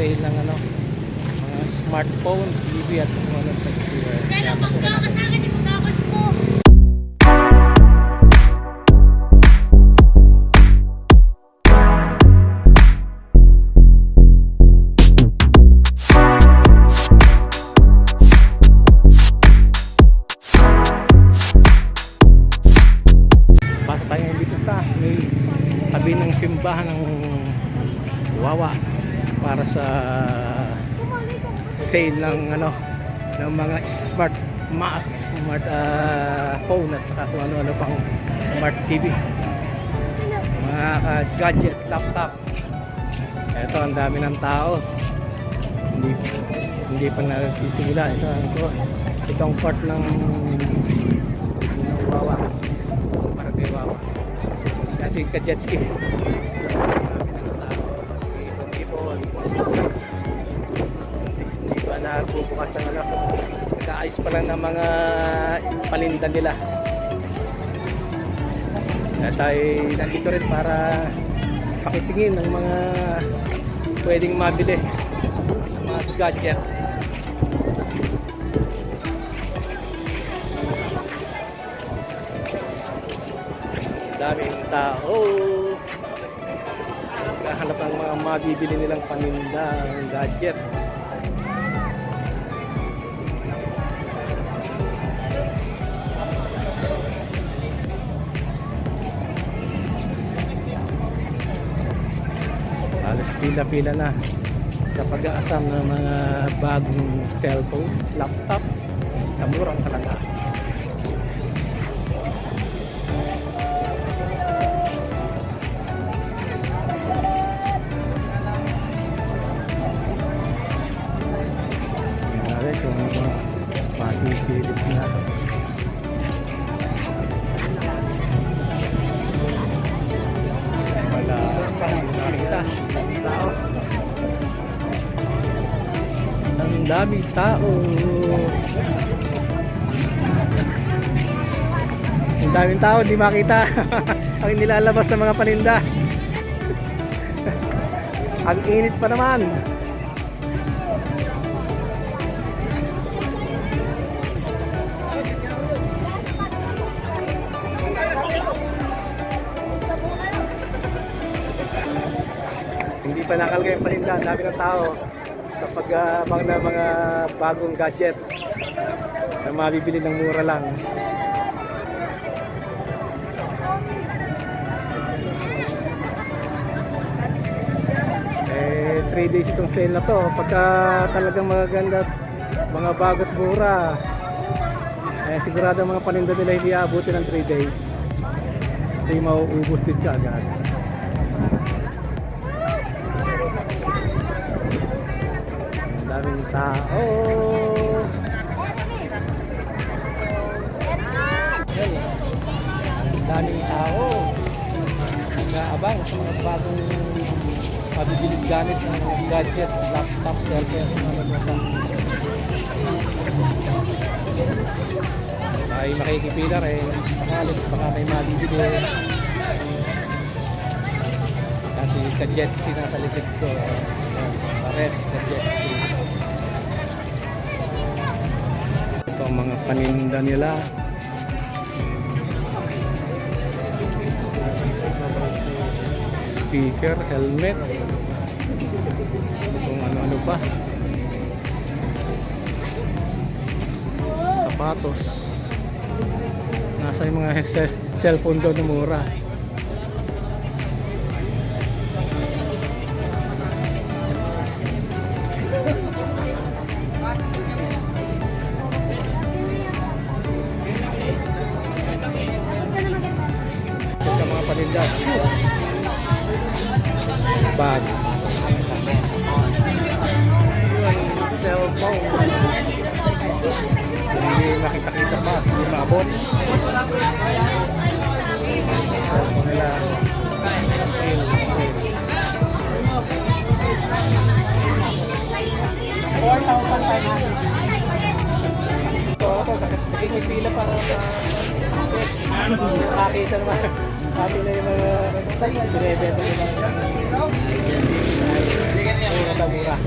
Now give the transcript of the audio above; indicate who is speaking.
Speaker 1: sale ng ano, mga smartphone, TV at kung ano pa speaker.
Speaker 2: Pero magkaka sa akin, magkakot po.
Speaker 1: Pasok tayo ngayon dito sa may tabi ng simbahan ng Wawa para sa sale ng ano, ng mga smart phone at saka kung ano-ano pang smart TV, mga gadget, laptop. Eto, ang dami ng tao, hindi pa nagsisimula. Itong part ng Wawa para kay Wawa kasi ka-jet ski. Hindi pa nagbubukas ng ano, nag-aayos pa lang ng mga palinda nila. Kaya tayo nandito rin para pakitingin ng mga pwedeng mabili ng mga gadget. Daming tao, naghahanap ng mga mabibili nilang paninda, gadget. Halos pila-pila na sa pag-aasam ng mga bagong cellphone, laptop sa murang halaga. Kung masisilip na wala pang nakita tao, ang daming tao, ang daming tao, di makita ang nilalabas ng mga paninda. Ang init pa naman. Hindi pa nakalagay yung paninda, ang dami ng tao sa pag-abang ng mga bagong gadget na mabibili ng mura lang. Eh, 3 days itong sale na to. Pagka talagang magaganda, mga bagot mura, eh, sigurado ang mga paninda nila hindi aabuti ng 3 days. Hindi mauubos din ka agad. Daming tao. Daming tao. Nag-aabang sa mga bagong mabibilig gamit ng mga gadget, laptop, cellphone, ay makikipila rin sakalit baka may mabibili. Kasi ka-jet ski nasa likod ko. Pares ka-jet ski. Ito ang mga paninda nila. Speaker, helmet, kung ano-ano pa, sapatos. Nasa yung mga cellphone doon na mura. Sa mga paninda, shoes, bag, cellphone, hindi makita-kita pa, hindi maabot. Cellphone nila, sale. Ito, nakikipila para sa success. Nakakita naman. Kami na yung mga binibenta nila. Mura mura.